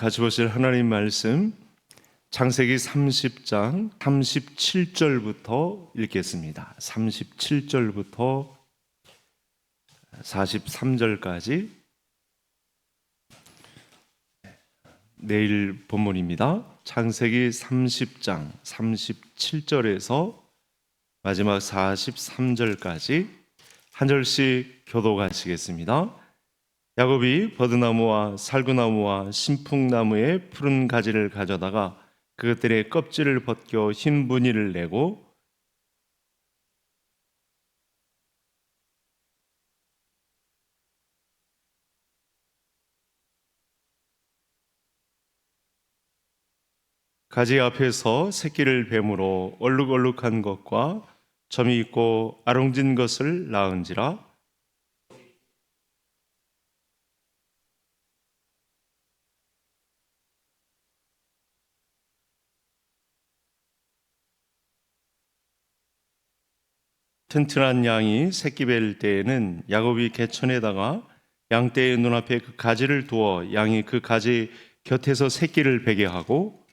같이 보실 하나님 말씀 창세기 30장 37절부터 읽겠습니다. 37절부터 43절까지 내일 본문입니다. 창세기 30장 37절에서 마지막 43절까지 한 절씩 교독하시겠습니다. 야곱이 버드나무와 살구나무와 신풍나무의 푸른 가지를 가져다가 그것들의 껍질을 벗겨 흰 무늬를 내고 가지 앞에서 새끼를 뱀으로 얼룩얼룩한 것과 점이 있고 아롱진 것을 낳은지라. 튼튼한 양이 새끼 뵐 때에는 야곱이 개천에다가 양떼의 눈앞에 그 가지를 두어 양이 그 가지 곁에서 새끼를 베게 하고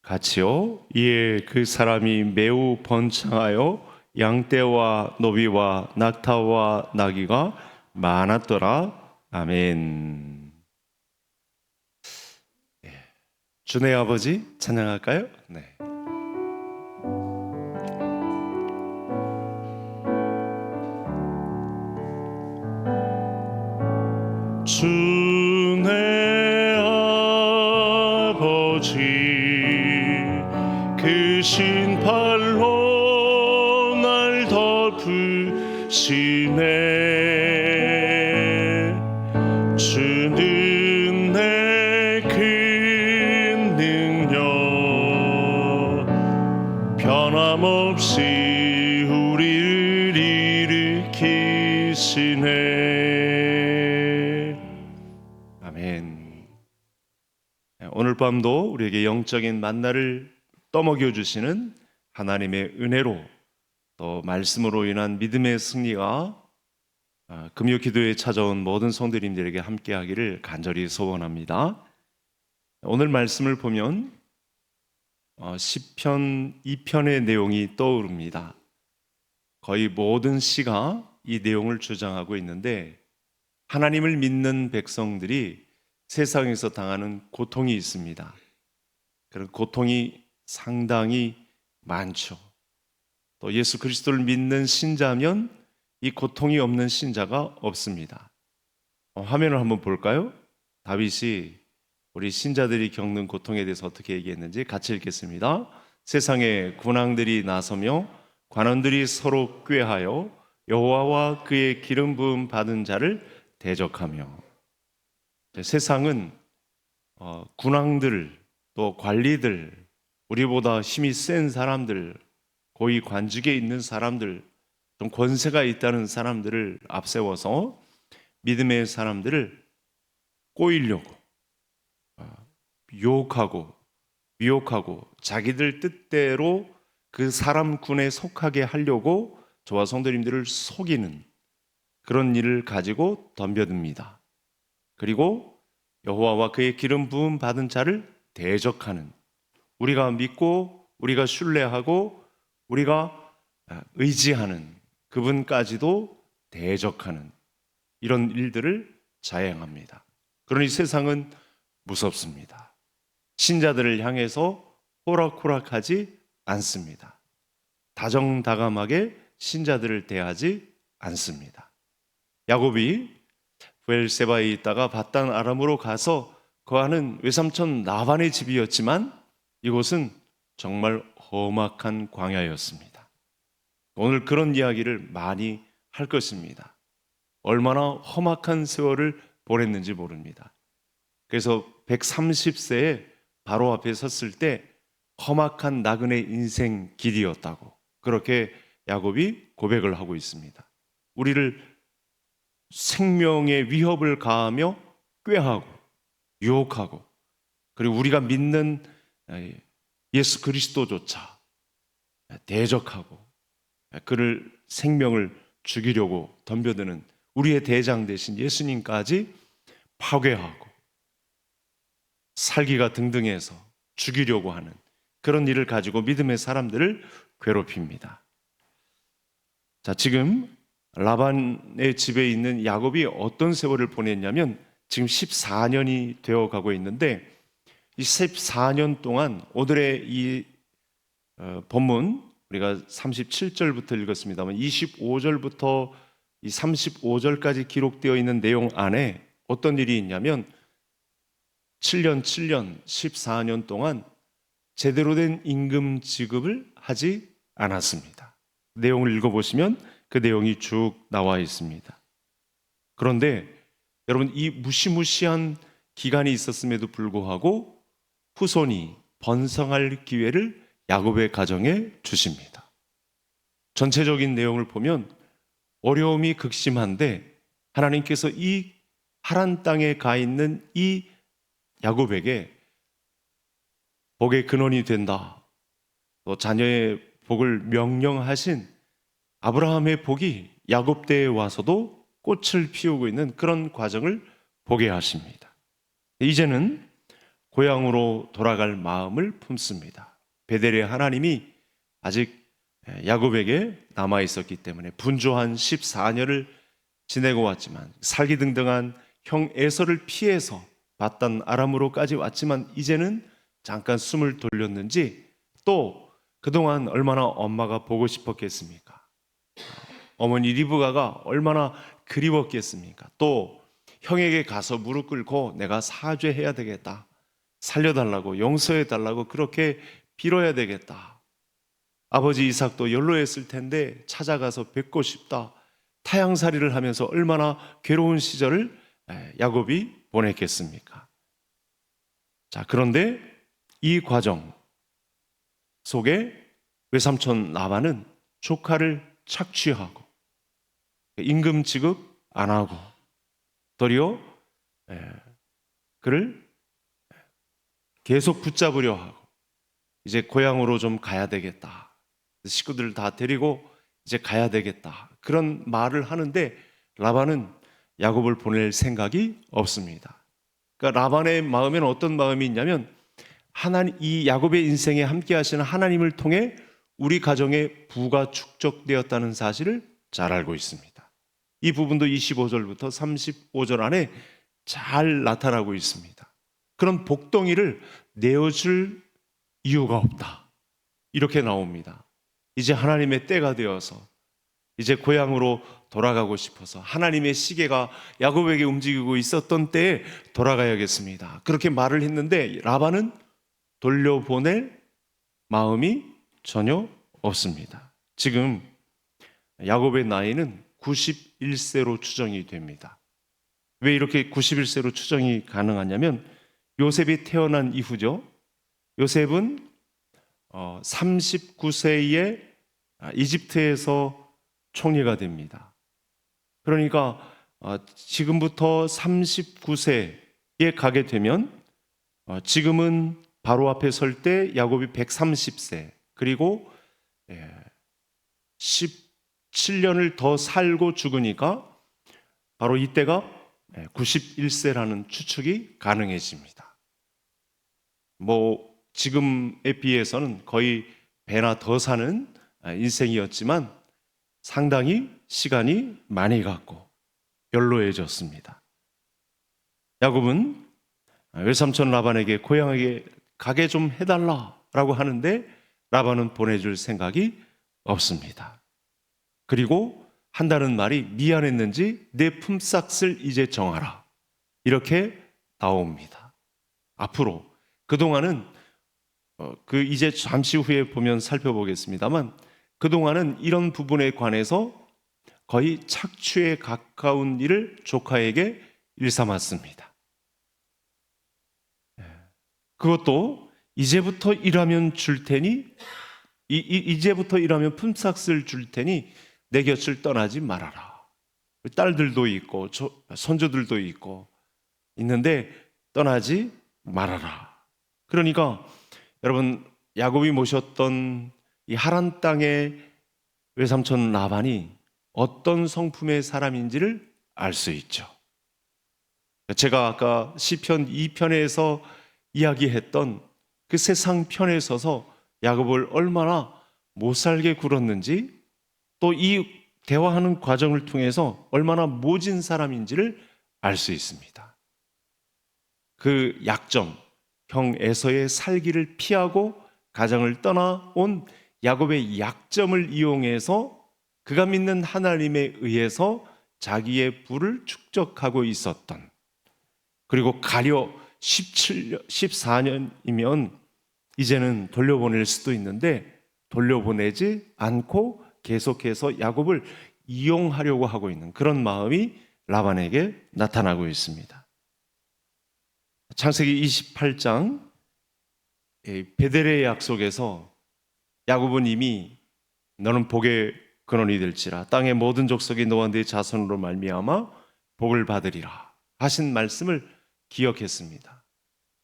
같이요. 이에 그 사람이 매우 번창하여 양떼와 노비와 낙타와 나귀가 많았더라. 아멘. 주의 아버지 찬양할까요? 네. 주의 아버지 그 신팔로 날 덮으시네. 주는 내 큰 능력 변함없이 우리를 일으키시네. 아멘. 오늘 밤도 우리에게 영적인 만나를 떠먹여 주시는 하나님의 은혜로 또 말씀으로 인한 믿음의 승리가 금요 기도에 찾아온 모든 성도님들에게 함께하기를 간절히 소원합니다. 오늘 말씀을 보면 시편 2편의 내용이 떠오릅니다. 거의 모든 시가 이 내용을 주장하고 있는데, 하나님을 믿는 백성들이 세상에서 당하는 고통이 있습니다. 그런 고통이 상당히 많죠. 또 예수 그리스도를 믿는 신자면 이 고통이 없는 신자가 없습니다. 화면을 한번 볼까요? 다윗이 우리 신자들이 겪는 고통에 대해서 어떻게 얘기했는지 같이 읽겠습니다. 세상에 군왕들이 나서며 관원들이 서로 꾀하여 여호와와 그의 기름 부음 받은 자를 대적하며. 세상은 군왕들 또 관리들, 우리보다 힘이 센 사람들, 고위 관직에 있는 사람들, 좀 권세가 있다는 사람들을 앞세워서 믿음의 사람들을 꼬이려고 유혹하고 미혹하고 자기들 뜻대로 그 사람군에 속하게 하려고 저와 성도님들을 속이는 그런 일을 가지고 덤벼듭니다. 그리고 여호와와 그의 기름 부음 받은 자를 대적하는, 우리가 믿고 우리가 신뢰하고 우리가 의지하는 그분까지도 대적하는 이런 일들을 자행합니다. 그러니 세상은 무섭습니다. 신자들을 향해서 호락호락하지 않습니다. 다정다감하게 신자들을 대하지 않습니다. 야곱이 브엘세바에 있다가 바단 아람으로 가서 거하는 외삼촌 라반의 집이었지만 이곳은 정말 험악한 광야였습니다. 오늘 그런 이야기를 많이 할 것입니다. 얼마나 험악한 세월을 보냈는지 모릅니다. 그래서 130세에 바로 앞에 섰을 때 험악한 나그네 인생 길이었다고 그렇게 야곱이 고백을 하고 있습니다. 우리를 생명의 위협을 가하며 꾀하고 유혹하고, 그리고 우리가 믿는 예수 그리스도조차 대적하고 그를 생명을 죽이려고 덤벼드는 우리의 대장 대신 예수님까지 파괴하고 살기가 등등해서 죽이려고 하는 그런 일을 가지고 믿음의 사람들을 괴롭힙니다. 자, 지금 라반의 집에 있는 야곱이 어떤 세월을 보냈냐면 지금 14년이 되어 가고 있는데 이 14년 동안 오늘의 이 본문 우리가 37절부터 읽었습니다만 25절부터 이 35절까지 기록되어 있는 내용 안에 어떤 일이 있냐면 7년 14년 동안 제대로 된 임금 지급을 하지 않았습니다. 내용을 읽어보시면 그 내용이 쭉 나와 있습니다. 그런데 여러분, 이 무시무시한 기간이 있었음에도 불구하고 후손이 번성할 기회를 야곱의 가정에 주십니다. 전체적인 내용을 보면 어려움이 극심한데 하나님께서 이 하란 땅에 가 있는 이 야곱에게 복의 근원이 된다, 또 자녀의 복을 명령하신 아브라함의 복이 야곱 때에 와서도 꽃을 피우고 있는 그런 과정을 보게 하십니다. 이제는 고향으로 돌아갈 마음을 품습니다. 베델의 하나님이 아직 야곱에게 남아 있었기 때문에 분주한 14년을 지내고 왔지만, 살기등등한 형 에서를 피해서 바단 아람으로까지 왔지만 이제는 잠깐 숨을 돌렸는지 또 그동안 얼마나 엄마가 보고 싶었겠습니까? 어머니 리브가가 얼마나 그리웠겠습니까? 또 형에게 가서 무릎 꿇고 내가 사죄해야 되겠다, 살려달라고, 용서해달라고 그렇게 빌어야 되겠다. 아버지 이삭도 연로했을 텐데 찾아가서 뵙고 싶다. 타향살이를 하면서 얼마나 괴로운 시절을 야곱이 보냈겠습니까? 자, 그런데 이 과정 속에 외삼촌 라반은 조카를 착취하고 임금 지급 안 하고 도리어 그를 계속 붙잡으려 하고 이제 고향으로 좀 가야 되겠다, 식구들 다 데리고 이제 가야 되겠다, 그런 말을 하는데 라반은 야곱을 보낼 생각이 없습니다. 그러니까 라반의 마음에는 어떤 마음이 있냐면 하나님, 이 야곱의 인생에 함께 하시는 하나님을 통해 우리 가정의 부가 축적되었다는 사실을 잘 알고 있습니다. 이 부분도 25절부터 35절 안에 잘 나타나고 있습니다. 그런 복덩이를 내어줄 이유가 없다, 이렇게 나옵니다. 이제 하나님의 때가 되어서 이제 고향으로 돌아가고 싶어서 하나님의 시계가 야곱에게 움직이고 있었던 때에 돌아가야겠습니다, 그렇게 말을 했는데 라반은 돌려보낼 마음이 전혀 없습니다. 지금 야곱의 나이는 91세로 추정이 됩니다. 왜 이렇게 91세로 추정이 가능하냐면 요셉이 태어난 이후죠. 요셉은 39세에 이집트에서 총리가 됩니다. 그러니까 지금부터 39세에 가게 되면 지금은 바로 앞에 설 때 야곱이 130세, 그리고 17년을 더 살고 죽으니까 바로 이때가 91세라는 추측이 가능해집니다. 뭐 지금에 비해서는 거의 배나 더 사는 인생이었지만 상당히 시간이 많이 갔고 연로해졌습니다. 야곱은 외삼촌 라반에게 고향에 가게 좀 해달라라고 하는데 라반은 보내줄 생각이 없습니다. 그리고 한다는 말이 미안했는지 내 품삯을 이제 정하라, 이렇게 나옵니다. 앞으로 그동안은 이제 잠시 후에 보면 살펴보겠습니다만 그동안은 이런 부분에 관해서 거의 착취에 가까운 일을 조카에게 일삼았습니다. 그것도 이제부터 일하면 줄 테니, 이제부터 일하면 품삯을 줄 테니 내 곁을 떠나지 말아라. 딸들도 있고 손주들도 있고 있는데 떠나지 말아라. 그러니까 여러분, 야곱이 모셨던 이 하란 땅의 외삼촌 라반이 어떤 성품의 사람인지를 알 수 있죠. 제가 아까 시편 2편에서 이야기했던 그 세상 편에 서서 야곱을 얼마나 못살게 굴었는지, 또 이 대화하는 과정을 통해서 얼마나 모진 사람인지를 알 수 있습니다. 그 약점, 형 에서의 살기를 피하고 가정을 떠나온 야곱의 약점을 이용해서 그가 믿는 하나님에 의해서 자기의 부를 축적하고 있었던, 그리고 가려 14년이면 이제는 돌려보낼 수도 있는데 돌려보내지 않고 계속해서 야곱을 이용하려고 하고 있는 그런 마음이 라반에게 나타나고 있습니다. 창세기 28장 베델의 약속에서 야곱은 이미 너는 복의 근원이 될지라 땅의 모든 족속이 너와 네 자손으로 말미암아 복을 받으리라 하신 말씀을 기억했습니다.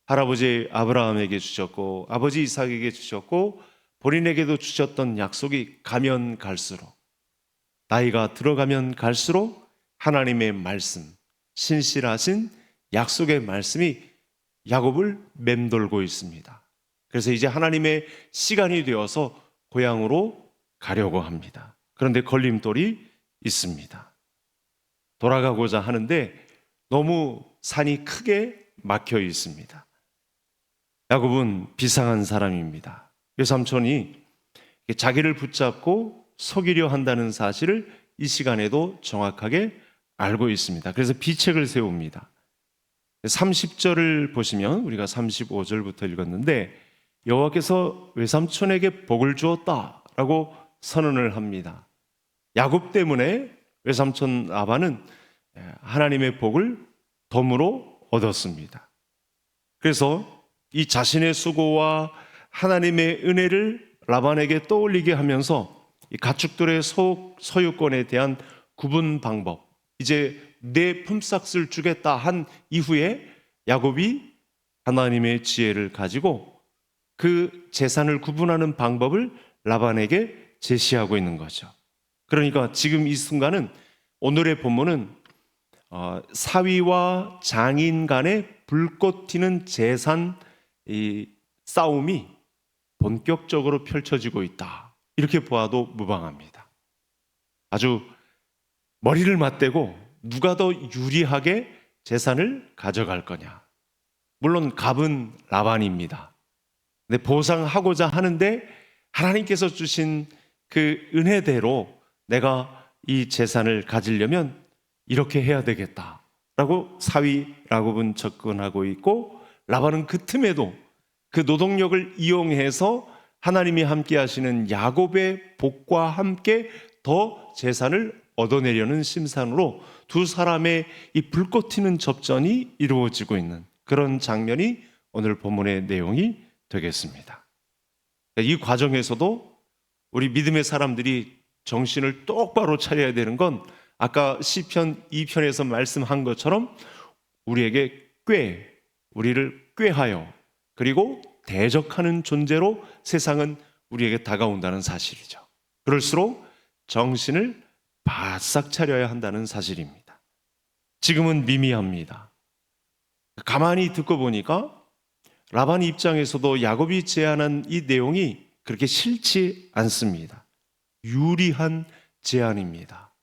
할아버지 아브라함에게 주셨고 아버지 이삭에게 주셨고 본인에게도 주셨던 약속이 가면 갈수록, 나이가 들어가면 갈수록 하나님의 말씀, 신실하신 약속의 말씀이 야곱을 맴돌고 있습니다. 그래서 이제 하나님의 시간이 되어서 고향으로 가려고 합니다. 그런데 걸림돌이 있습니다. 돌아가고자 하는데 너무 산이 크게 막혀 있습니다. 야곱은 비상한 사람입니다. 외삼촌이 자기를 붙잡고 속이려 한다는 사실을 이 시간에도 정확하게 알고 있습니다. 그래서 비책을 세웁니다. 30절을 보시면 우리가 35절부터 읽었는데 여호와께서 외삼촌에게 복을 주었다라고 선언을 합니다. 야곱 때문에 외삼촌 라반은 하나님의 복을 덤으로 얻었습니다. 그래서 이 자신의 수고와 하나님의 은혜를 라반에게 떠올리게 하면서 이 가축들의 소유권에 대한 구분 방법, 이제 내 품삯을 주겠다 한 이후에 야곱이 하나님의 지혜를 가지고 그 재산을 구분하는 방법을 라반에게 제시하고 있는 거죠. 그러니까 지금 이 순간은, 오늘의 본문은 사위와 장인 간의 불꽃 튀는 재산 이 싸움이 본격적으로 펼쳐지고 있다, 이렇게 보아도 무방합니다. 아주 머리를 맞대고 누가 더 유리하게 재산을 가져갈 거냐. 물론 갑은 라반입니다. 근데 보상하고자 하는데 하나님께서 주신 그 은혜대로 내가 이 재산을 가지려면 이렇게 해야 되겠다라고 사위 라곱은 접근하고 있고, 라반은 그 틈에도 그 노동력을 이용해서 하나님이 함께 하시는 야곱의 복과 함께 더 재산을 얻어내려는 심산으로 두 사람의 이 불꽃 튀는 접전이 이루어지고 있는 그런 장면이 오늘 본문의 내용이 되겠습니다. 이 과정에서도 우리 믿음의 사람들이 정신을 똑바로 차려야 되는 건 아까 시편 2편에서 말씀한 것처럼 우리에게 우리를 꾀하여 그리고 대적하는 존재로 세상은 우리에게 다가온다는 사실이죠. 그럴수록 정신을 바싹 차려야 한다는 사실입니다. 지금은 미미합니다. 가만히 듣고 보니까 라반 입장에서도 야곱이 제안한 이 내용이 그렇게 싫지 않습니다. 유리한 제안입니다.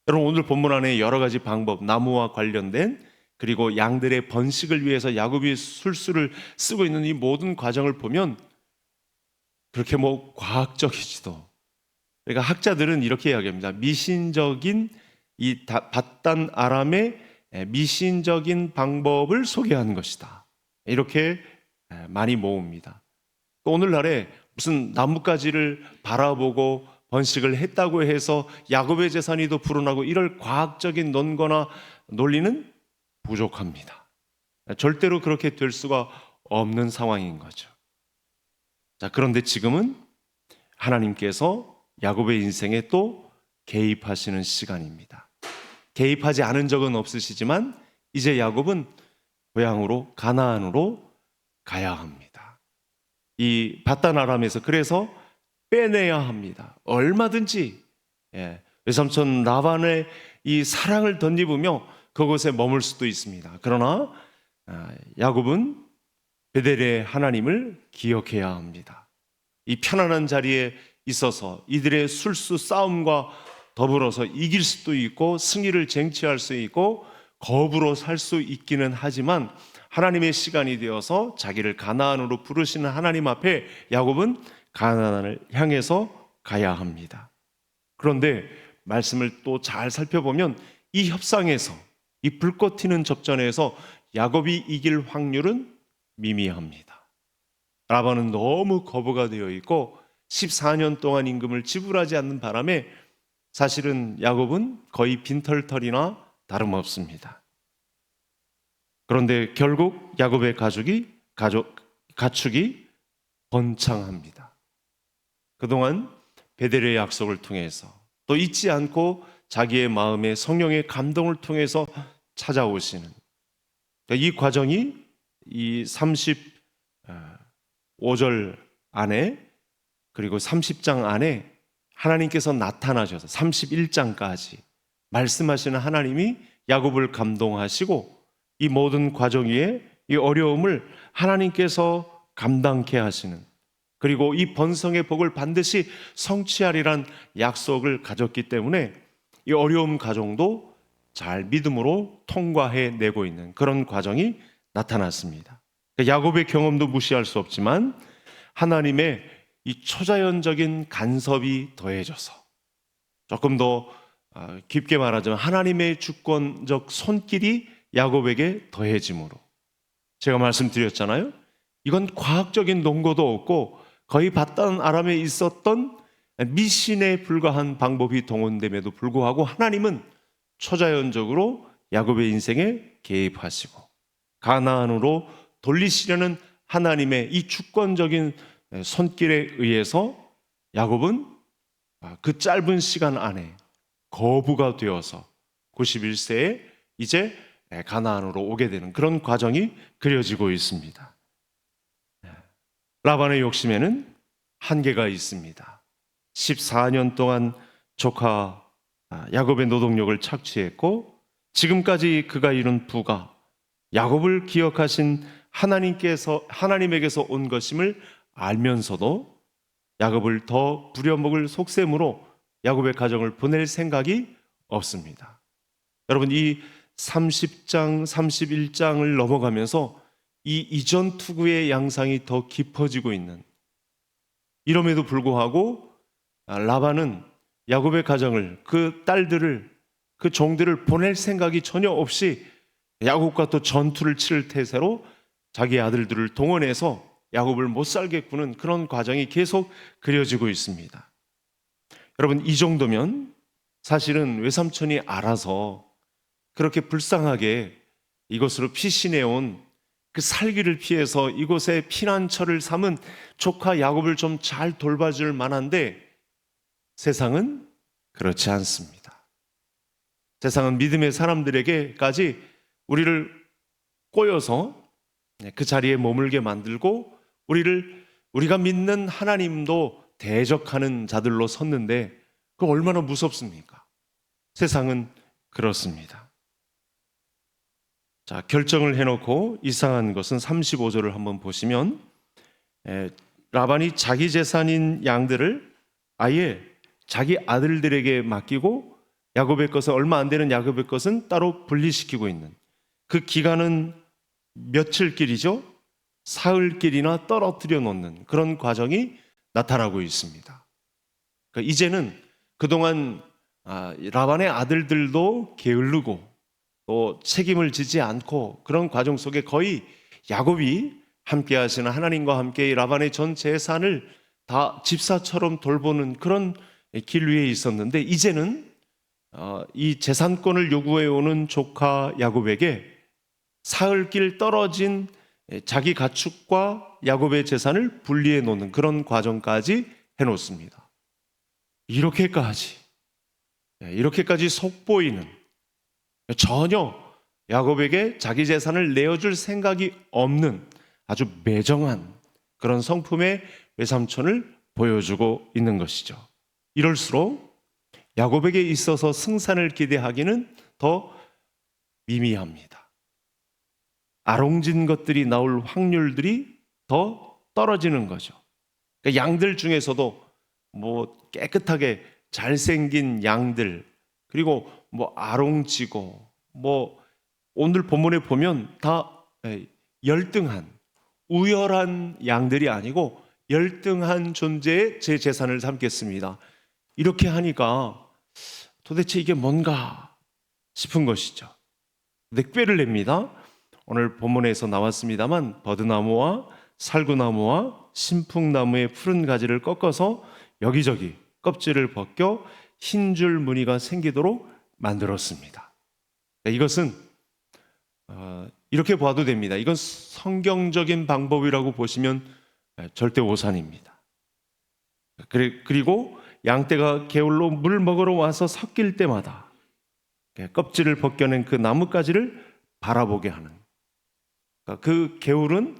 여러분, 오늘 본문 안에 여러 가지 방법, 나무와 관련된, 그리고 양들의 번식을 위해서 야곱이 술수를 쓰고 있는 이 모든 과정을 보면 그렇게 과학적이지도, 그러니까 학자들은 이렇게 이야기합니다. 미신적인 이 밧단 아람의 미신적인 방법을 소개한 것이다, 이렇게 많이 모읍니다. 또 오늘날에 무슨 나뭇가지를 바라보고 번식을 했다고 해서 야곱의 재산이 더 불어나고 이럴 과학적인 논거나 논리는 부족합니다. 절대로 그렇게 될 수가 없는 상황인 거죠. 자, 그런데 지금은 하나님께서 야곱의 인생에 또 개입하시는 시간입니다. 개입하지 않은 적은 없으시지만 이제 야곱은 고향으로, 가나안으로 가야 합니다. 이 밧단 아람에서 그래서 빼내야 합니다. 얼마든지. 외삼촌 라반의 이 사랑을 덧입으며 그곳에 머물 수도 있습니다. 그러나 야곱은 베델의 하나님을 기억해야 합니다. 이 편안한 자리에 있어서 이들의 술수 싸움과 더불어서 이길 수도 있고 승리를 쟁취할 수 있고 거부로 살 수 있기는 하지만 하나님의 시간이 되어서 자기를 가나안으로 부르시는 하나님 앞에 야곱은 가나안을 향해서 가야 합니다. 그런데 말씀을 또 잘 살펴보면 이 협상에서, 이 불꽃 튀는 접전에서 야곱이 이길 확률은 미미합니다. 라반은 너무 거부가 되어 있고 14년 동안 임금을 지불하지 않는 바람에 사실은 야곱은 거의 빈털털이나 다름없습니다. 그런데 결국 야곱의 가축이 번창합니다. 그동안 베델의 약속을 통해서 또 잊지 않고 자기의 마음에 성령의 감동을 통해서 찾아오시는 이 과정이 이 35절 안에 그리고 30장 안에 하나님께서 나타나셔서 31장까지 말씀하시는 하나님이 야곱을 감동하시고 이 모든 과정 위에 이 어려움을 하나님께서 감당케 하시는, 그리고 이 번성의 복을 반드시 성취하리란 약속을 가졌기 때문에 이 어려움 과정도 잘 믿음으로 통과해내고 있는 그런 과정이 나타났습니다. 야곱의 경험도 무시할 수 없지만 하나님의 이 초자연적인 간섭이 더해져서 조금 더 깊게 말하자면 하나님의 주권적 손길이 야곱에게 더해짐으로, 제가 말씀드렸잖아요. 이건 과학적인 논거도 없고 거의 바단 아람에 있었던 미신에 불과한 방법이 동원됨에도 불구하고 하나님은 초자연적으로 야곱의 인생에 개입하시고 가나안으로 돌리시려는 하나님의 이 주권적인 손길에 의해서 야곱은 그 짧은 시간 안에 거부가 되어서 91세에 이제 가나안으로 오게 되는 그런 과정이 그려지고 있습니다. 라반의 욕심에는 한계가 있습니다. 14년 동안 조카 야곱의 노동력을 착취했고 지금까지 그가 이룬 부가 야곱을 기억하신 하나님에게서 온 것임을 알면서도 야곱을 더 부려먹을 속셈으로 야곱의 가정을 보낼 생각이 없습니다. 여러분, 이 30장, 31장을 넘어가면서 이 이전 투구의 양상이 더 깊어지고 있는, 이럼에도 불구하고 라반은 야곱의 가정을, 그 딸들을, 그 종들을 보낼 생각이 전혀 없이 야곱과 또 전투를 치를 태세로 자기 아들들을 동원해서 야곱을 못 살게 구는 그런 과정이 계속 그려지고 있습니다. 여러분, 이 정도면 사실은 외삼촌이 알아서 그렇게 불쌍하게 이곳으로 피신해온 그 살기를 피해서 이곳에 피난처를 삼은 조카 야곱을 좀 잘 돌봐줄 만한데 세상은 그렇지 않습니다. 세상은 믿음의 사람들에게까지 우리를 꼬여서 그 자리에 머물게 만들고 우리가 믿는 하나님도 대적하는 자들로 섰는데 그 얼마나 무섭습니까? 세상은 그렇습니다. 자, 결정을 해놓고 이상한 것은 35절을 한번 보시면 라반이 자기 재산인 양들을 아예 자기 아들들에게 맡기고 야곱의 것은, 얼마 안 되는 야곱의 것은 따로 분리시키고 있는, 그 기간은 며칠길이죠? 사흘길이나 떨어뜨려 놓는 그런 과정이 나타나고 있습니다. 그러니까 이제는 그동안 라반의 아들들도 게으르고 또 책임을 지지 않고 그런 과정 속에 거의 야곱이 함께 하시는 하나님과 함께 라반의 전 재산을 다 집사처럼 돌보는 그런 길 위에 있었는데 이제는 이 재산권을 요구해 오는 조카 야곱에게 사흘길 떨어진 자기 가축과 야곱의 재산을 분리해 놓는 그런 과정까지 해놓습니다. 이렇게까지 속보이는, 전혀 야곱에게 자기 재산을 내어줄 생각이 없는 아주 매정한 그런 성품의 외삼촌을 보여주고 있는 것이죠. 이럴수록 야곱에게 있어서 승산을 기대하기는 더 미미합니다. 아롱진 것들이 나올 확률들이 더 떨어지는 거죠. 그러니까 양들 중에서도 뭐 깨끗하게 잘생긴 양들, 그리고 뭐 아롱지고, 뭐 오늘 본문에 보면 다 열등한, 우열한 양들이 아니고 열등한 존재의 제 재산을 삼겠습니다. 이렇게 하니까 도대체 이게 뭔가 싶은 것이죠. 근데 꾀를 냅니다. 오늘 본문에서 나왔습니다만 버드나무와 살구나무와 신풍나무의 푸른 가지를 꺾어서 여기저기 껍질을 벗겨 흰 줄 무늬가 생기도록 만들었습니다. 이것은 이렇게 봐도 됩니다. 이건 성경적인 방법이라고 보시면 절대 오산입니다. 그리고 양떼가 게을로 물 먹으러 와서 섞일 때마다 껍질을 벗겨낸 그 나뭇가지를 바라보게 하는, 그 게울은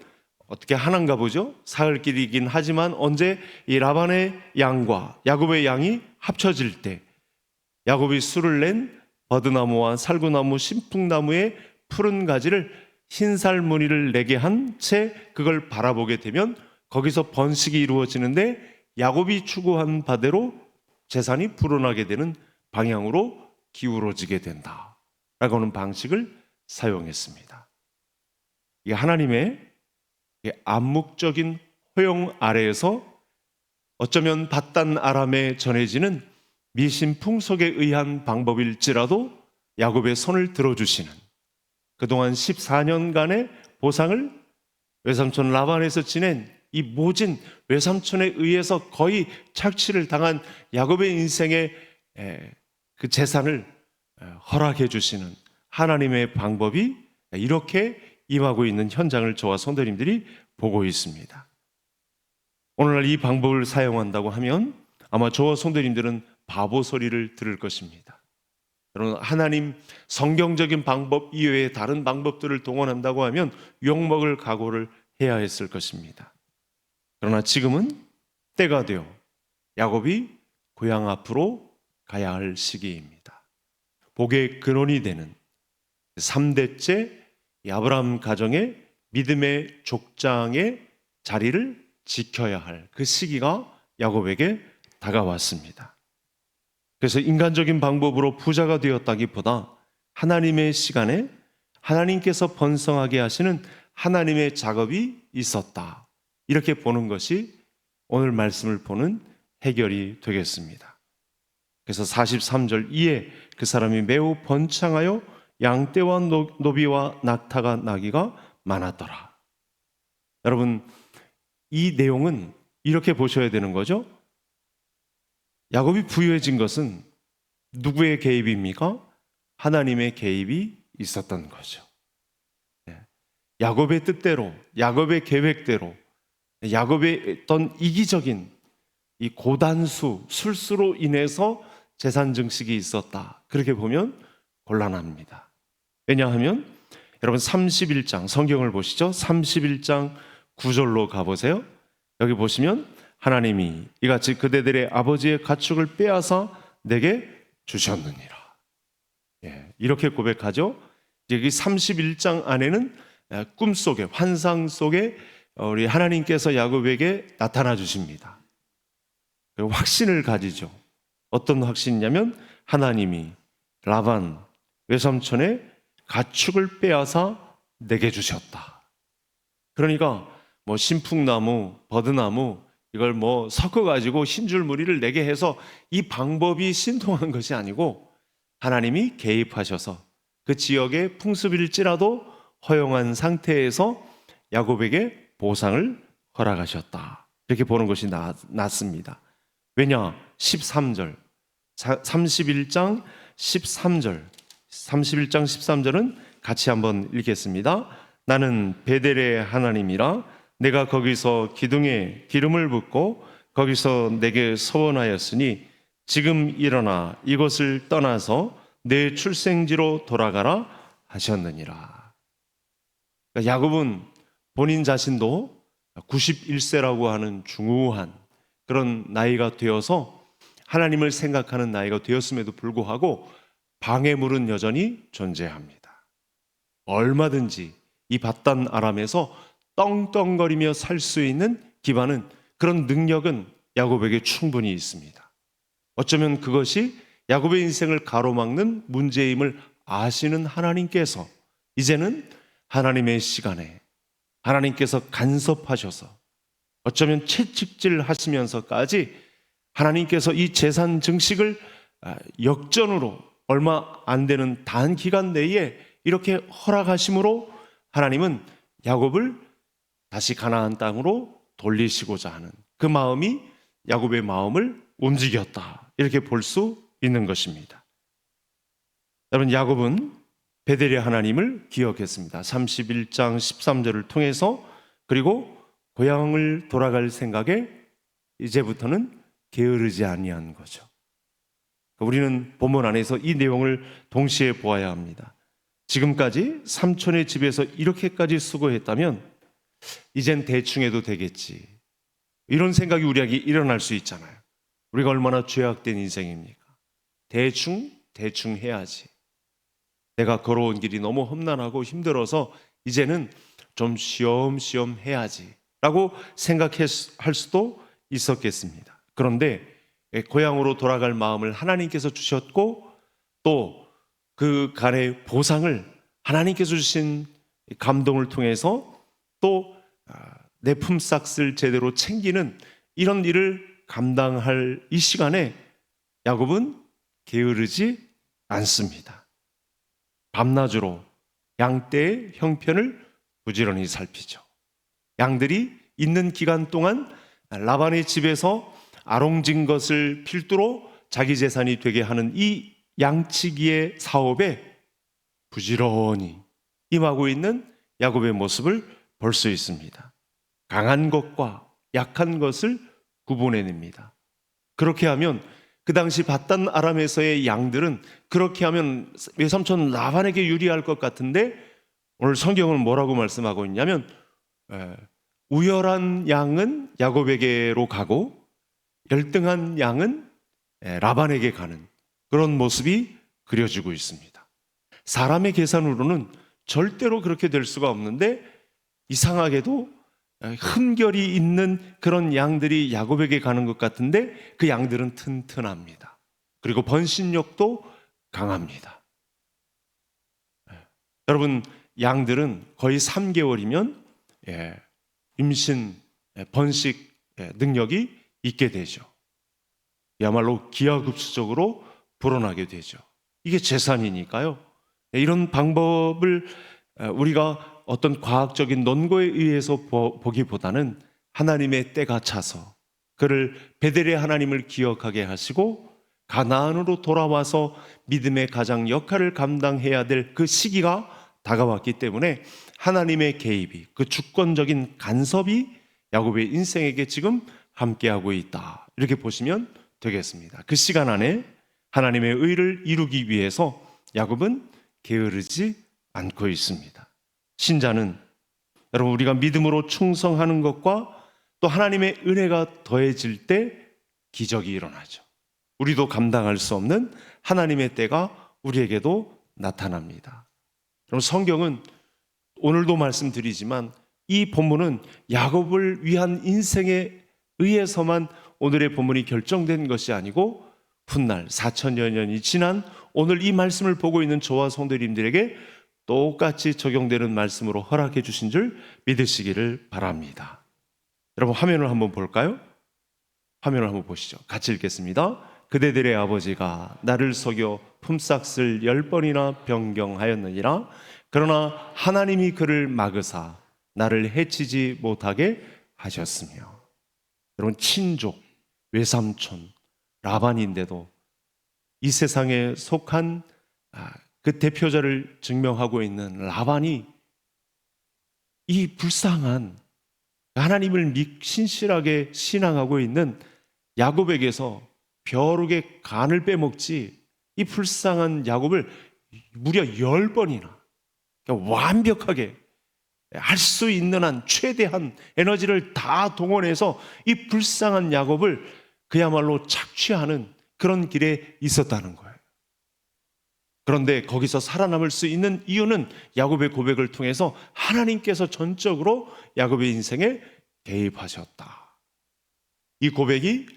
어떻게 하나인가 보죠. 사흘길이긴 하지만 언제 이 라반의 양과 야곱의 양이 합쳐질 때 야곱이 술을 낸 버드나무와 살구나무, 신풍나무의 푸른 가지를 흰살 무늬를 내게 한 채 그걸 바라보게 되면 거기서 번식이 이루어지는데 야곱이 추구한 바대로 재산이 불어나게 되는 방향으로 기울어지게 된다라고 하는 방식을 사용했습니다. 이게 하나님의 암묵적인 허용 아래에서 어쩌면 바단 아람에 전해지는 미신풍속에 의한 방법일지라도 야곱의 손을 들어주시는, 그동안 14년간의 보상을 외삼촌 라반에서 지낸 이 모진 외삼촌에 의해서 거의 착취를 당한 야곱의 인생의 그 재산을 허락해 주시는 하나님의 방법이 이렇게 임하고 있는 현장을 저와 성도님들이 보고 있습니다. 오늘날 이 방법을 사용한다고 하면 아마 저와 성도님들은 바보 소리를 들을 것입니다. 여러분, 하나님 성경적인 방법 이외에 다른 방법들을 동원한다고 하면 욕먹을 각오를 해야 했을 것입니다. 그러나 지금은 때가 되어 야곱이 고향 앞으로 가야 할 시기입니다. 복의 근원이 되는 3대째 아브라함 가정의 믿음의 족장의 자리를 지켜야 할 그 시기가 야곱에게 다가왔습니다. 그래서 인간적인 방법으로 부자가 되었다기보다 하나님의 시간에 하나님께서 번성하게 하시는 하나님의 작업이 있었다, 이렇게 보는 것이 오늘 말씀을 보는 해결이 되겠습니다. 그래서 43절 이에 그 사람이 매우 번창하여 양떼와 노비와 낙타가 나기가 많았더라. 여러분, 이 내용은 이렇게 보셔야 되는 거죠. 야곱이 부유해진 것은 누구의 개입입니까? 하나님의 개입이 있었던 거죠. 야곱의 뜻대로, 야곱의 계획대로, 야곱의 어떤 이기적인 이 고단수, 술수로 인해서 재산 증식이 있었다, 그렇게 보면 곤란합니다. 왜냐하면 여러분 31장 성경을 보시죠. 31장 9절로 가보세요. 여기 보시면 하나님이 이같이 그대들의 아버지의 가축을 빼앗아 내게 주셨느니라. 이렇게 고백하죠. 여기 31장 안에는 꿈속에, 환상 속에 우리 하나님께서 야곱에게 나타나 주십니다. 그리고 확신을 가지죠. 어떤 확신이냐면 하나님이 라반 외삼촌의 가축을 빼앗아 내게 주셨다. 그러니까 뭐 신풍나무, 버드나무 이걸 뭐 섞어가지고 흰줄 무늬를 내게 해서 이 방법이 신통한 것이 아니고 하나님이 개입하셔서 그 지역의 풍습일지라도 허용한 상태에서 야곱에게 보상을 허락하셨다, 이렇게 보는 것이 낫습니다. 왜냐? 13절 31장 13절 31장 13절은 같이 한번 읽겠습니다. 나는 베델의 하나님이라 내가 거기서 기둥에 기름을 붓고 거기서 내게 서원하였으니 지금 일어나 이곳을 떠나서 내 출생지로 돌아가라 하셨느니라. 야곱은 본인 자신도 91세라고 하는 중후한 그런 나이가 되어서 하나님을 생각하는 나이가 되었음에도 불구하고 방해물은 여전히 존재합니다. 얼마든지 이 밧단 아람에서 떵떵거리며 살 수 있는 기반은, 그런 능력은 야곱에게 충분히 있습니다. 어쩌면 그것이 야곱의 인생을 가로막는 문제임을 아시는 하나님께서 이제는 하나님의 시간에 하나님께서 간섭하셔서 어쩌면 채찍질 하시면서까지 하나님께서 이 재산 증식을 역전으로 얼마 안 되는 단기간 내에 이렇게 허락하심으로 하나님은 야곱을 다시 가나안 땅으로 돌리시고자 하는 그 마음이 야곱의 마음을 움직였다, 이렇게 볼 수 있는 것입니다. 여러분, 야곱은 베델의 하나님을 기억했습니다. 31장 13절을 통해서. 그리고 고향을 돌아갈 생각에 이제부터는 게으르지 아니한 거죠. 우리는 본문 안에서 이 내용을 동시에 보아야 합니다. 지금까지 삼촌의 집에서 이렇게까지 수고했다면 이젠 대충 해도 되겠지, 이런 생각이 우리에게 일어날 수 있잖아요. 우리가 얼마나 죄악된 인생입니까? 대충 해야지. 내가 걸어온 길이 너무 험난하고 힘들어서 이제는 좀 쉬엄쉬엄 해야지 라고 생각할 수도 있었겠습니다. 그런데 고향으로 돌아갈 마음을 하나님께서 주셨고, 또 그 간의 보상을 하나님께서 주신 감동을 통해서 또 내 품삯을 제대로 챙기는 이런 일을 감당할 이 시간에 야곱은 게으르지 않습니다. 밤낮으로 양떼의 형편을 부지런히 살피죠. 양들이 있는 기간 동안 라반의 집에서 아롱진 것을 필두로 자기 재산이 되게 하는 이 양치기의 사업에 부지런히 임하고 있는 야곱의 모습을 볼 수 있습니다. 강한 것과 약한 것을 구분해냅니다. 그렇게 하면 그 당시 밧단 아람에서의 양들은 그렇게 하면 외삼촌 라반에게 유리할 것 같은데, 오늘 성경은 뭐라고 말씀하고 있냐면 우열한 양은 야곱에게로 가고 열등한 양은 라반에게 가는 그런 모습이 그려지고 있습니다. 사람의 계산으로는 절대로 그렇게 될 수가 없는데, 이상하게도 흠결이 있는 그런 양들이 야곱에게 가는 것 같은데 그 양들은 튼튼합니다. 그리고 번식력도 강합니다. 여러분, 양들은 거의 3개월이면 임신, 번식 능력이 있게 되죠. 야말로 기하급수적으로 불어나게 되죠. 이게 재산이니까요. 이런 방법을 우리가 어떤 과학적인 논거에 의해서 보기보다는 하나님의 때가 차서 그를 베델의 하나님을 기억하게 하시고 가나안으로 돌아와서 믿음의 가장 역할을 감당해야 될 그 시기가 다가왔기 때문에 하나님의 개입이, 그 주권적인 간섭이 야곱의 인생에게 지금 함께하고 있다, 이렇게 보시면 되겠습니다. 그 시간 안에 하나님의 의를 이루기 위해서 야곱은 게으르지 않고 있습니다. 신자는 여러분, 우리가 믿음으로 충성하는 것과 또 하나님의 은혜가 더해질 때 기적이 일어나죠. 우리도 감당할 수 없는 하나님의 때가 우리에게도 나타납니다. 그럼 성경은 오늘도 말씀드리지만 이 본문은 야곱을 위한 인생에 의해서만 오늘의 본문이 결정된 것이 아니고 훗날 4천여 년이 지난 오늘 이 말씀을 보고 있는 저와 성도님들에게 똑같이 적용되는 말씀으로 허락해 주신 줄 믿으시기를 바랍니다. 여러분, 화면을 한번 볼까요? 화면을 한번 보시죠. 같이 읽겠습니다. 그대들의 아버지가 나를 속여 품삯을 10번이나 변경하였느니라. 그러나 하나님이 그를 막으사 나를 해치지 못하게 하셨으며. 여러분, 친족, 외삼촌, 라반인데도 이 세상에 속한 그 대표자를 증명하고 있는 라반이 이 불쌍한 하나님을 신실하게 신앙하고 있는 야곱에게서 벼룩의 간을 빼먹지, 이 불쌍한 야곱을 무려 10번이나 그러니까 완벽하게 할 수 있는 한 최대한 에너지를 다 동원해서 이 불쌍한 야곱을 그야말로 착취하는 그런 길에 있었다는 거예요. 그런데 거기서 살아남을 수 있는 이유는 야곱의 고백을 통해서 하나님께서 전적으로 야곱의 인생에 개입하셨다. 이 고백이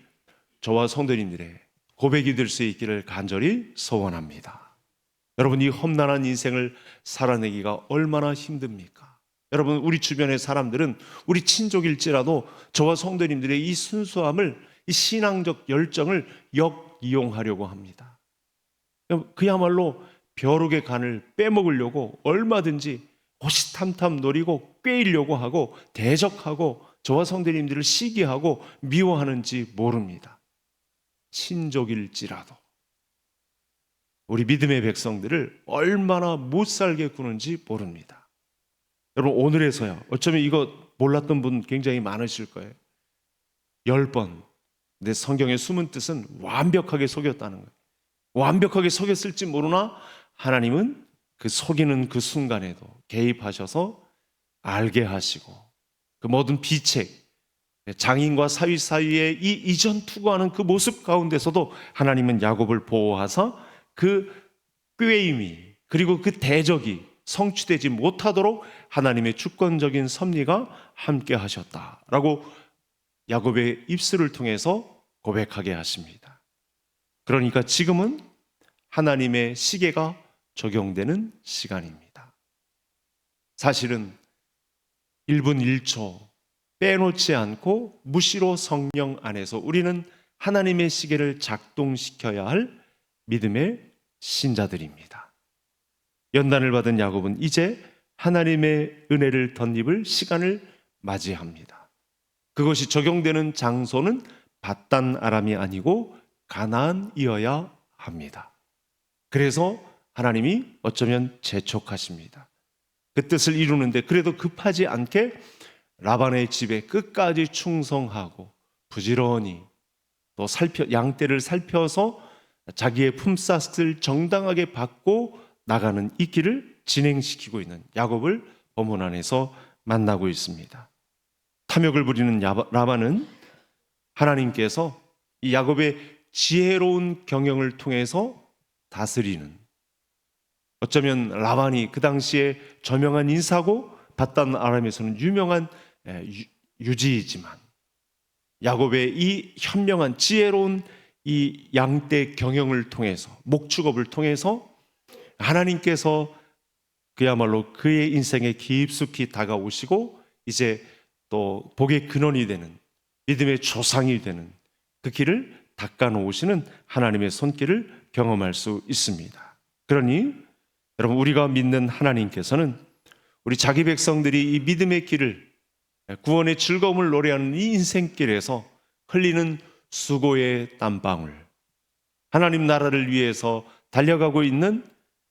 저와 성도님들의 고백이 될 수 있기를 간절히 소원합니다. 여러분, 이 험난한 인생을 살아내기가 얼마나 힘듭니까? 여러분, 우리 주변의 사람들은 우리 친족일지라도 저와 성도님들의 이 순수함을, 이 신앙적 열정을 역이용하려고 합니다. 그야말로 벼룩의 간을 빼먹으려고 얼마든지 호시탐탐 노리고 꿰이려고 하고 대적하고 저와 성도님들을 시기하고 미워하는지 모릅니다. 친족일지라도 우리 믿음의 백성들을 얼마나 못살게 구는지 모릅니다. 여러분, 오늘에서야 어쩌면 이거 몰랐던 분 굉장히 많으실 거예요. 10번. 근데 성경의 숨은 뜻은 완벽하게 속였다는 거예요. 완벽하게 속였을지 모르나 하나님은 그 속이는 그 순간에도 개입하셔서 알게 하시고 그 모든 비책, 장인과 사위 사이의 이 이전 투구하는 그 모습 가운데서도 하나님은 야곱을 보호하사 그 꾀임이 그리고 그 대적이 성취되지 못하도록 하나님의 주권적인 섭리가 함께 하셨다라고 야곱의 입술을 통해서 고백하게 하십니다. 그러니까 지금은 하나님의 시계가 적용되는 시간입니다. 사실은 1분 1초 빼놓지 않고 무시로 성령 안에서 우리는 하나님의 시계를 작동시켜야 할 믿음의 신자들입니다. 연단을 받은 야곱은 이제 하나님의 은혜를 덧입을 시간을 맞이합니다. 그것이 적용되는 장소는 밧단 아람이 아니고 가나안이어야 합니다. 그래서 하나님이 어쩌면 재촉하십니다. 그 뜻을 이루는데 그래도 급하지 않게 라반의 집에 끝까지 충성하고 부지런히 또 양떼를 살펴서 자기의 품삯을 정당하게 받고 나가는 이 길을 진행시키고 있는 야곱을 본문 안에서 만나고 있습니다. 탐욕을 부리는 라반은 하나님께서 이 야곱의 지혜로운 경영을 통해서 다스리는, 어쩌면 라반이 그 당시에 저명한 인사고 밧단 아람에서는 유명한 유지이지만 야곱의 이 현명한 지혜로운 이 양떼 경영을 통해서, 목축업을 통해서 하나님께서 그야말로 그의 인생에 깊숙이 다가오시고 이제 또 복의 근원이 되는, 믿음의 조상이 되는 그 길을 닦아놓으시는 하나님의 손길을 경험할 수 있습니다. 그러니 여러분, 우리가 믿는 하나님께서는 우리 자기 백성들이 이 믿음의 길을, 구원의 즐거움을 노래하는 이 인생길에서 흘리는 수고의 땀방울, 하나님 나라를 위해서 달려가고 있는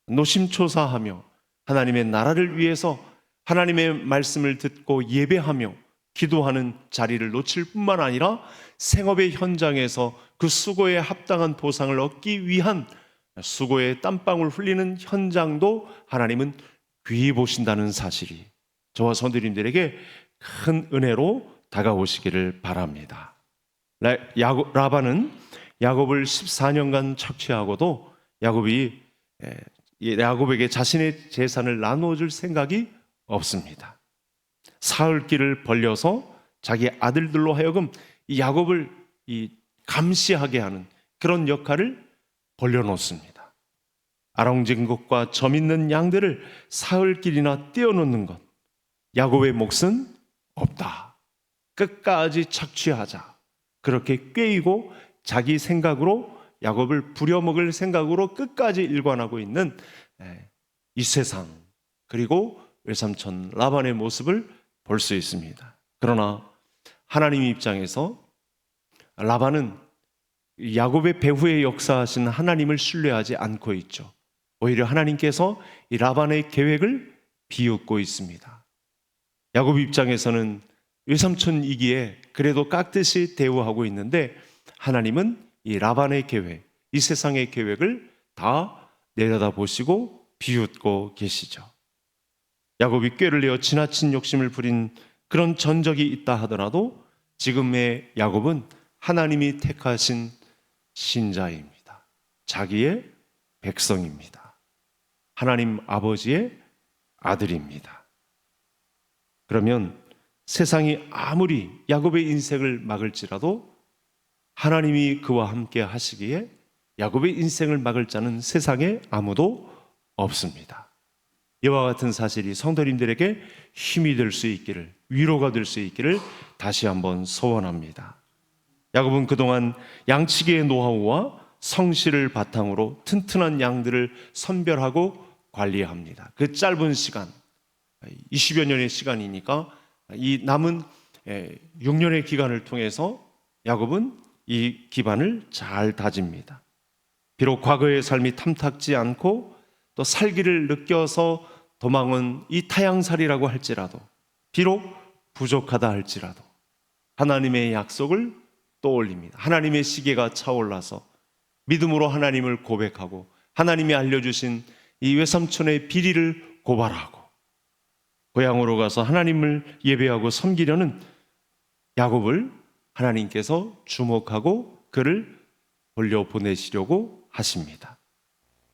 노심초사하며 하나님의 나라를 위해서 하나님의 말씀을 듣고 예배하며 기도하는 자리를 놓칠 뿐만 아니라 생업의 현장에서 그 수고에 합당한 보상을 얻기 위한 수고의 땀방울 흘리는 현장도 하나님은 귀히 보신다는 사실이 저와 성도님들에게 큰 은혜로 다가오시기를 바랍니다. 라반은 야곱을 14년간 착취하고도 야곱에게 자신의 재산을 나누어줄 생각이 없습니다. 사흘길을 벌려서 자기 아들들로 하여금 이 야곱을 감시하게 하는 그런 역할을 벌려놓습니다. 아롱진 것과 점 있는 양들을 사흘길이나 떼어놓는 것, 야곱의 몫은 없다. 끝까지 착취하자. 그렇게 꾀이고 자기 생각으로 야곱을 부려먹을 생각으로 끝까지 일관하고 있는 이 세상, 그리고 외삼촌 라반의 모습을 볼 수 있습니다. 그러나 하나님 입장에서 라반은 야곱의 배후에 역사하신 하나님을 신뢰하지 않고 있죠. 오히려 하나님께서 이 라반의 계획을 비웃고 있습니다. 야곱 입장에서는 외삼촌이기에 그래도 깍듯이 대우하고 있는데 하나님은 이 라반의 계획, 이 세상의 계획을 다 내려다보시고 비웃고 계시죠. 야곱이 꾀를 내어 지나친 욕심을 부린 그런 전적이 있다 하더라도 지금의 야곱은 하나님이 택하신 신자입니다. 자기의 백성입니다. 하나님 아버지의 아들입니다. 그러면 세상이 아무리 야곱의 인생을 막을지라도 하나님이 그와 함께 하시기에 야곱의 인생을 막을 자는 세상에 아무도 없습니다. 이와 같은 사실이 성도님들에게 힘이 될 수 있기를, 위로가 될 수 있기를 다시 한번 소원합니다. 야곱은 그동안 양치기의 노하우와 성실을 바탕으로 튼튼한 양들을 선별하고 관리합니다. 그 짧은 시간, 20여 년의 시간이니까 이 남은 6년의 기간을 통해서 야곱은 이 기반을 잘 다집니다. 비록 과거의 삶이 탐탁지 않고 또 살기를 느껴서 도망은 이 타향살이라고 할지라도, 비록 부족하다 할지라도 하나님의 약속을 떠올립니다. 하나님의 시계가 차올라서 믿음으로 하나님을 고백하고 하나님이 알려주신 이 외삼촌의 비리를 고발하고 고향으로 가서 하나님을 예배하고 섬기려는 야곱을 하나님께서 주목하고 그를 돌려보내시려고 하십니다.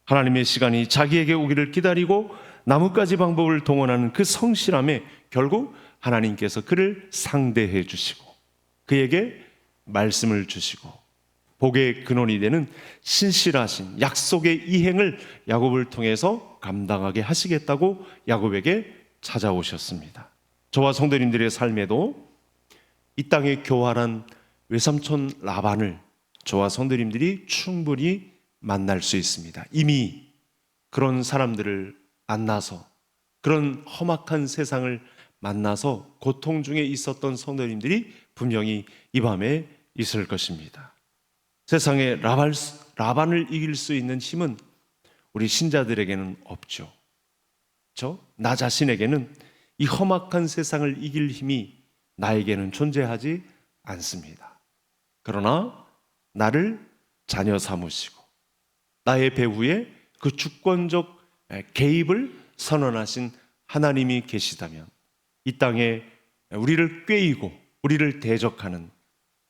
하나님의 시간이 자기에게 오기를 기다리고 나뭇가지 방법을 동원하는 그 성실함에 결국 하나님께서 그를 상대해 주시고 그에게 말씀을 주시고 복의 근원이 되는 신실하신 약속의 이행을 야곱을 통해서 감당하게 하시겠다고 야곱에게 찾아오셨습니다. 저와 성도님들의 삶에도 이 땅의 교활한 외삼촌 라반을 저와 성도님들이 충분히 만날 수 있습니다. 이미 그런 사람들을 만나서 그런 험악한 세상을 만나서 고통 중에 있었던 성도님들이 분명히 이 밤에 있을 것입니다. 세상에 라반을 이길 수 있는 힘은 우리 신자들에게는 없죠. 나 자신에게는 이 험악한 세상을 이길 힘이 나에게는 존재하지 않습니다. 그러나 나를 자녀 삼으시고 나의 배후에 그 주권적 개입을 선언하신 하나님이 계시다면 이 땅에 우리를 꾀이고 우리를 대적하는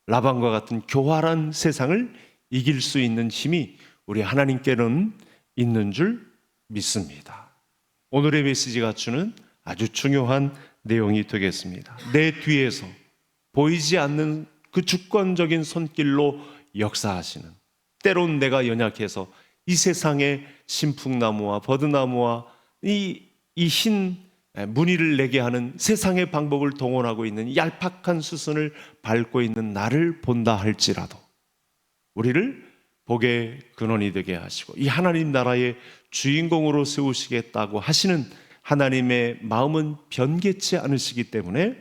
라반과 같은 교활한 세상을 이길 수 있는 힘이 우리 하나님께는 있는 줄 믿습니다. 오늘의 메시지가 주는 아주 중요한 내용이 되겠습니다. 내 뒤에서 보이지 않는 그 주권적인 손길로 역사하시는, 때론 내가 연약해서 이 세상의 신풍나무와 버드나무와 이 흰 무늬를 내게 하는 세상의 방법을 동원하고 있는 얄팍한 수순을 밟고 있는 나를 본다 할지라도 우리를 복의 근원이 되게 하시고 이 하나님 나라의 주인공으로 세우시겠다고 하시는 하나님의 마음은 변개치 않으시기 때문에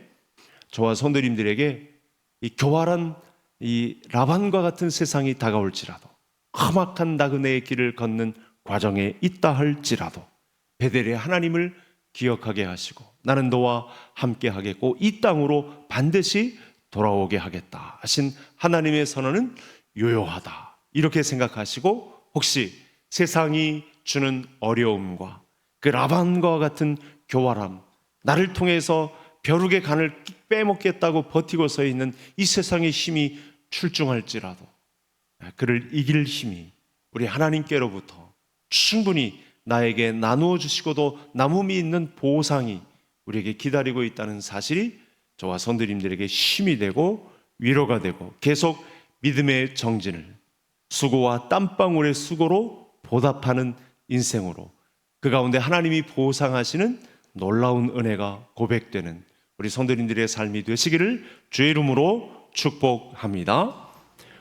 저와 성도님들에게 이 교활한 이 라반과 같은 세상이 다가올지라도 험악한 나그네의 길을 걷는 과정에 있다 할지라도 베델의 하나님을 기억하게 하시고 나는 너와 함께 하겠고 이 땅으로 반드시 돌아오게 하겠다 하신 하나님의 선언은 유효하다 이렇게 생각하시고 혹시 세상이 주는 어려움과 그 라반과 같은 교활함, 나를 통해서 벼룩의 간을 빼먹겠다고 버티고 서 있는 이 세상의 힘이 출중할지라도 그를 이길 힘이 우리 하나님께로부터 충분히 나에게 나누어 주시고도 남음이 있는 보상이 우리에게 기다리고 있다는 사실이 저와 성도님들에게 힘이 되고 위로가 되고 계속 믿음의 정진을 수고와 땀방울의 수고로 보답하는 인생으로 그 가운데 하나님이 보상하시는 놀라운 은혜가 고백되는 우리 성도님들의 삶이 되시기를 주의 이름으로 축복합니다.